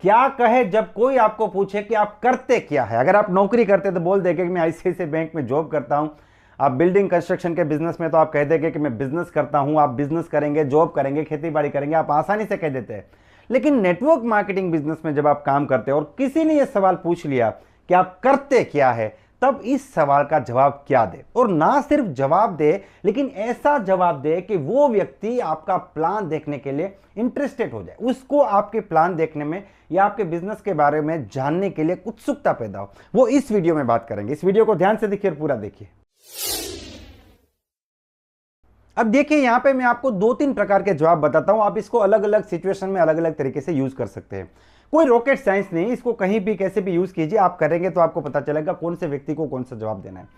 क्या कहे जब कोई आपको पूछे कि आप करते क्या है। अगर आप नौकरी करते तो बोल देंगे कि मैं आईसीआईसीआई बैंक में जॉब करता हूं। आप बिल्डिंग कंस्ट्रक्शन के बिजनेस में तो आप कह देंगे कि मैं बिजनेस करता हूं। आप बिजनेस करेंगे, जॉब करेंगे, खेती बाड़ी करेंगे, आप आसानी से कह देते हैं। लेकिन नेटवर्क मार्केटिंग बिजनेस में जब आप काम करते हैं और किसी ने यह सवाल पूछ लिया कि आप करते क्या है, तब इस सवाल का जवाब क्या दे। और ना सिर्फ जवाब दे, लेकिन ऐसा जवाब दे कि वो व्यक्ति आपका प्लान देखने के लिए इंटरेस्टेड हो जाए, उसको आपके प्लान देखने में या आपके बिजनेस के बारे में जानने के लिए उत्सुकता पैदा हो। वो इस वीडियो में बात करेंगे। इस वीडियो को ध्यान से देखिए और पूरा देखिए। अब देखिए, यहां पे मैं आपको 2-3 प्रकार के जवाब बताता हूं। आप इसको अलग अलग सिचुएशन में अलग अलग तरीके से यूज कर सकते हैं। कोई रॉकेट साइंस नहीं, इसको कहीं भी कैसे भी यूज कीजिए। आप करेंगे तो आपको पता चलेगा कौन से व्यक्ति को कौन सा जवाब देना है।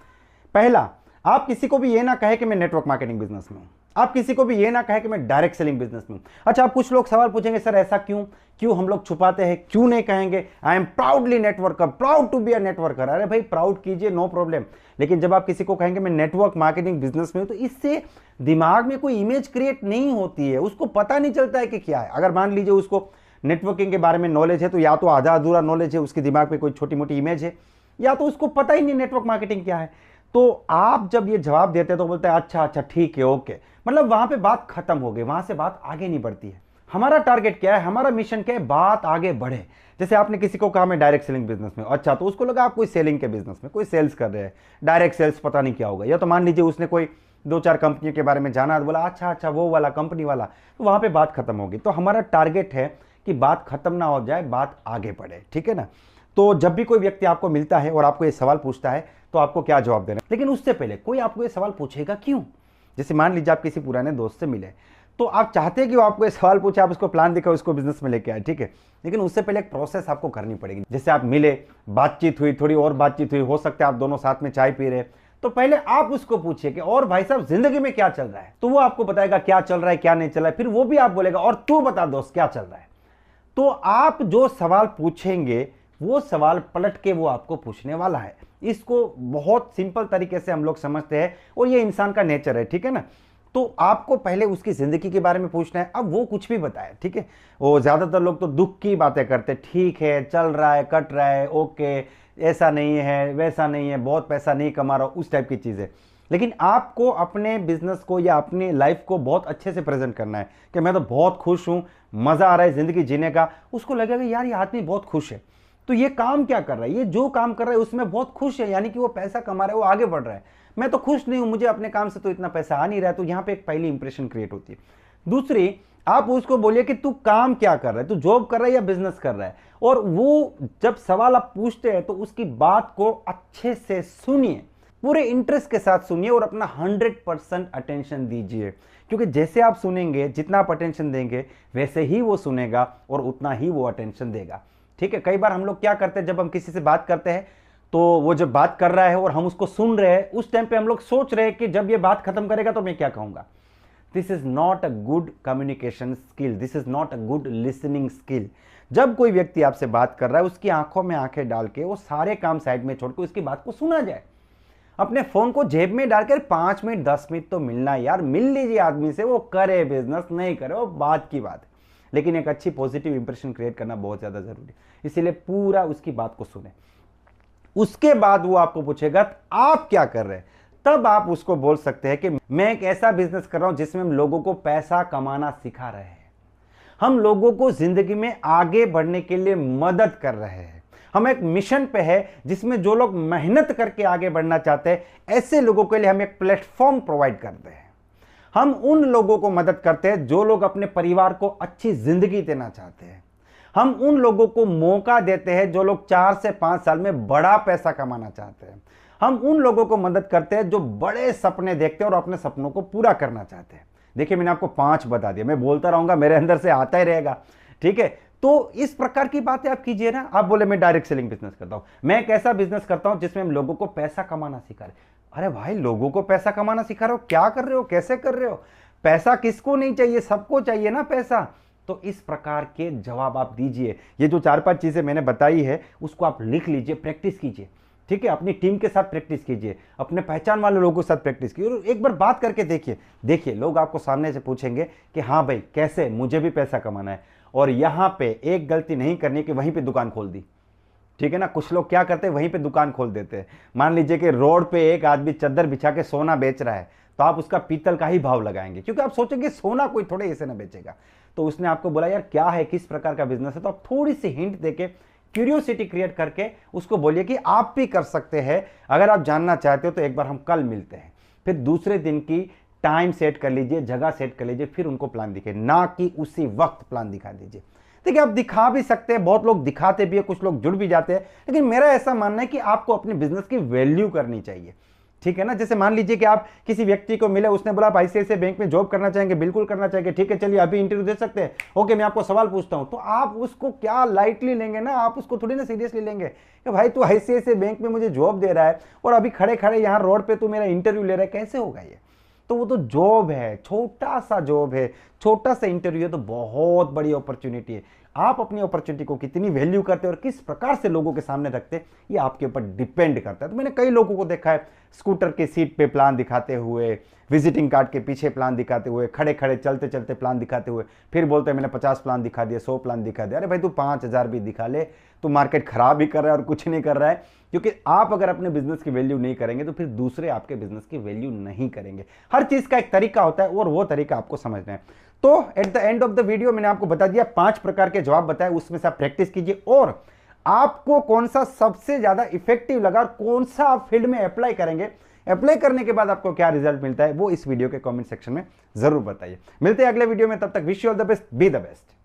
पहला, आप किसी को भी ये ना कहे कि मैं नेटवर्क मार्केटिंग बिजनेस में हूं। आप किसी को भी ये ना कहे कि मैं डायरेक्ट सेलिंग बिजनेस में हूं। अच्छा, आप कुछ लोग सवाल पूछेंगे, सर ऐसा क्यों क्यों हम लोग छुपाते हैं, क्यों नहीं कहेंगे I am proudly networker, proud to be a networker. अरे भाई, प्राउड कीजिए, नो प्रॉब्लम। लेकिन जब आप किसी को कहेंगे मैं नेटवर्क मार्केटिंग बिजनेस में हूं, तो इससे दिमाग में कोई इमेज क्रिएट नहीं होती है, उसको पता नहीं चलता है कि क्या है। अगर मान लीजिए उसको नेटवर्किंग के बारे में नॉलेज है, तो या तो आधा अधूरा नॉलेज है, उसके दिमाग में कोई छोटी मोटी इमेज है, या तो उसको पता ही नहीं नेटवर्क मार्केटिंग क्या है। तो आप जब ये जवाब देते हैं तो बोलते हैं अच्छा अच्छा ठीक है, ओके, मतलब वहां पे बात खत्म हो गई, वहां से बात आगे नहीं बढ़ती है। हमारा टारगेट क्या है, हमारा मिशन क्या है, बात आगे बढ़े। जैसे आपने किसी को कहा मैं डायरेक्ट सेलिंग बिजनेस में, अच्छा, तो उसको लगा आप कोई सेलिंग के बिजनेस में, कोई सेल्स कर रहे हैं, डायरेक्ट सेल्स पता नहीं क्या होगा। या तो मान लीजिए उसने कोई 2-4 कंपनी के बारे में जाना, तो बोला अच्छा अच्छा वो वाला कंपनी वाला, तो वहां पे बात खत्म होगी। तो हमारा टारगेट है कि बात खत्म ना हो जाए, बात आगे बढ़े, ठीक है ना। तो जब भी कोई व्यक्ति आपको मिलता है और आपको ये सवाल पूछता है, तो आपको क्या जवाब देना है। लेकिन उससे पहले कोई आपको ये सवाल पूछेगा क्यों। जैसे मान लीजिए आप किसी पुराने दोस्त से मिले, तो आप चाहते हैं कि वो आपको ये सवाल पूछे, आप उसको प्लान दिखाओ, उसको बिजनेस में लेके आए, ठीक है। लेकिन उससे पहले एक प्रोसेस आपको करनी पड़ेगी। जैसे आप मिले, बातचीत हुई, थोड़ी और बातचीत हुई, हो सकता है आप दोनों साथ में चाय पी रहे, तो पहले आप उसको पूछिए कि और भाई साहब जिंदगी में क्या चल रहा है। तो वो आपको बताएगा क्या चल रहा है क्या नहीं चल रहा है। फिर वो भी आप बोलेगा और तू बता दोस्त क्या चल रहा है। तो आप जो सवाल पूछेंगे वो सवाल पलट के वो आपको पूछने वाला है। इसको बहुत सिंपल तरीके से हम लोग समझते हैं और ये इंसान का नेचर है, ठीक है ना। तो आपको पहले उसकी जिंदगी के बारे में पूछना है। अब वो कुछ भी बताए, ठीक है। वो ज्यादातर लोग तो दुख की बातें करते, ठीक है, चल रहा है, कट रहा है, ओके, ऐसा नहीं है, वैसा नहीं है, बहुत पैसा नहीं कमा रहा, उस टाइप की चीजें। लेकिन आपको अपने बिजनेस को या अपनी लाइफ को बहुत अच्छे से प्रेजेंट करना है कि मैं तो बहुत खुश हूं, मजा आ रहा है जिंदगी जीने का। उसको लगेगा यार ये आदमी बहुत खुश है, तो ये काम क्या कर रहा है, ये जो काम कर रहा है उसमें बहुत खुश है, यानी कि वो पैसा कमा रहा है, वो आगे बढ़ रहा है। मैं तो खुश नहीं हूं, मुझे अपने काम से तो इतना पैसा आ नहीं रहा है। तो यहां पे एक पहली इंप्रेशन क्रिएट होती है। दूसरी, आप उसको बोलिए कि तू काम क्या कर रहा है, तू जॉब कर रहा है या बिजनेस कर रहा है। और वो जब सवाल आप पूछते हैं तो उसकी बात को अच्छे से सुनिए, पूरे इंटरेस्ट के साथ सुनिए और अपना 100% अटेंशन दीजिए। क्योंकि जैसे आप सुनेंगे, जितना आप अटेंशन देंगे, वैसे ही वो सुनेगा और उतना ही वो अटेंशन देगा, ठीक है। कई बार हम लोग क्या करते हैं, जब हम किसी से बात करते हैं तो वो जब बात कर रहा है और हम उसको सुन रहे हैं, उस टाइम पे हम लोग सोच रहे हैं कि जब ये बात खत्म करेगा तो मैं क्या कहूंगा। This is not a good communication skill, this is not a good listening skill. जब कोई व्यक्ति आपसे बात कर रहा है, उसकी आंखों में आंखें डाल के वो सारे काम साइड में छोड़कर उसकी बात को सुना जाए। अपने फोन को जेब में डालकर 5 मिनट 10 मिनट तो मिलना यार, मिल लीजिए आदमी से, वो करे बिजनेस नहीं करे वो बात की बात है। लेकिन एक अच्छी पॉजिटिव इंप्रेशन क्रिएट करना बहुत ज्यादा जरूरी है, इसीलिए पूरा उसकी बात को सुने। उसके बाद वो आपको पूछेगा आप क्या कर रहे हैं, तब आप उसको बोल सकते हैं कि मैं एक ऐसा बिजनेस कर रहा हूं जिसमें हम लोगों को पैसा कमाना सिखा रहे हैं, हम लोगों को जिंदगी में आगे बढ़ने के लिए मदद कर रहे हैं। हम एक मिशन पे है जिसमें जो लोग मेहनत करके आगे बढ़ना चाहते हैं, ऐसे लोगों के लिए हम एक प्लेटफॉर्म प्रोवाइड करते हैं। हम उन लोगों को मदद करते हैं जो लोग अपने परिवार को अच्छी जिंदगी देना चाहते हैं। हम उन लोगों को मौका देते हैं जो लोग 4 से 5 साल में बड़ा पैसा कमाना चाहते हैं। हम उन लोगों को मदद करते हैं जो बड़े सपने देखते हैं और अपने सपनों को पूरा करना चाहते हैं। देखिए, मैंने आपको 5 बता दिया, मैं बोलता रहूंगा, मेरे अंदर से आता ही रहेगा, ठीक है। तो इस प्रकार की बातें आप कीजिए ना। आप बोले मैं डायरेक्ट सेलिंग बिजनेस करता हूं, मैं एक ऐसा बिजनेस करता हूं जिसमें हम लोगों को पैसा कमाना सिखा रहे। अरे भाई, लोगों को पैसा कमाना सिखा रहे हो, क्या कर रहे हो, कैसे कर रहे हो। पैसा किसको नहीं चाहिए, सबको चाहिए ना पैसा। तो इस प्रकार के जवाब आप दीजिए। ये जो 4-5 चीजें मैंने बताई है उसको आप लिख लीजिए, प्रैक्टिस कीजिए, ठीक है। अपनी टीम के साथ प्रैक्टिस कीजिए, अपने पहचान वाले लोगों के साथ प्रैक्टिस कीजिए और एक बार बात करके देखिए। देखिए, लोग आपको सामने से पूछेंगे कि हाँ भाई कैसे, मुझे भी पैसा कमाना है। और यहां पे एक गलती नहीं करनी कि वहीं पे दुकान खोल दी। ठीक है ना, कुछ लोग क्या करते हैं, वहीं पे दुकान खोल देते हैं। मान लीजिए कि रोड पे एक आदमी चद्दर बिछा के सोना बेच रहा है, तो आप उसका पीतल का ही भाव लगाएंगे, क्योंकि आप सोचेंगे सोना कोई थोड़े ऐसे ना बेचेगा। तो उसने आपको बोला यार क्या है, किस प्रकार का बिजनेस है, तो आप थोड़ी सी हिंट देके, क्यूरियोसिटी क्रिएट करके उसको बोलिए कि आप भी कर सकते हैं। अगर आप जानना चाहते हो तो एक बार हम कल मिलते हैं। फिर दूसरे दिन की टाइम सेट कर लीजिए, जगह सेट कर लीजिए, फिर उनको प्लान दिखाइए, ना कि उसी वक्त प्लान दिखा दीजिए। देखिए आप दिखा भी सकते हैं, बहुत लोग दिखाते भी है, कुछ लोग जुड़ भी जाते हैं, लेकिन मेरा ऐसा मानना है कि आपको अपने बिजनेस की वैल्यू करनी चाहिए। ठीक है ना, जैसे मान लीजिए कि आप किसी व्यक्ति को मिले, उसने बोला आप आईसीआईसीआई बैंक में जॉब करना चाहेंगे, बिल्कुल करना चाहेंगे, ठीक है चलिए अभी इंटरव्यू दे सकते हैं, ओके मैं आपको सवाल पूछता हूं, तो आप उसको क्या लाइटली लेंगे ना, आप उसको थोड़ी ना सीरियसली लेंगे कि भाई तू आईसीआईसीआई बैंक में मुझे जॉब दे रहा है और अभी खड़े खड़े यहाँ रोड पे तू मेरा इंटरव्यू ले रहा है, कैसे होगा ये। तो वो तो जॉब है, छोटा सा जॉब है, छोटा सा इंटरव्यू है, तो बहुत बड़ी अपॉर्चुनिटी है। आप अपनी अपॉर्चुनिटी को कितनी वैल्यू करते हैं और किस प्रकार से लोगों के सामने रखते हैं, ये आपके ऊपर डिपेंड करता है। तो मैंने कई लोगों को देखा है स्कूटर के सीट पे प्लान दिखाते हुए, विजिटिंग कार्ड के पीछे प्लान दिखाते हुए, खड़े खड़े चलते चलते प्लान दिखाते हुए, फिर बोलते हैं मैंने 50 प्लान दिखा दिया, 100 प्लान दिखा दिया। अरे भाई तू 5000 भी दिखा ले, तू मार्केट खराब भी कर रहा है और कुछ नहीं कर रहा है। क्योंकि आप अगर अपने बिजनेस की वैल्यू नहीं करेंगे तो फिर दूसरे आपके बिजनेस की वैल्यू नहीं करेंगे। हर चीज का एक तरीका होता है और वो तरीका आपको समझना है। तो at the end of the video मैंने आपको बता दिया 5 प्रकार के जवाब बताए, उसमें से आप प्रैक्टिस कीजिए और आपको कौन सा सबसे ज्यादा इफेक्टिव लगा और कौन सा आप फील्ड में अप्लाई करेंगे, अप्लाई करने के बाद आपको क्या रिजल्ट मिलता है वो इस वीडियो के कमेंट सेक्शन में जरूर बताइए। मिलते हैं अगले वीडियो में, तब तक wish you all the best, be the best.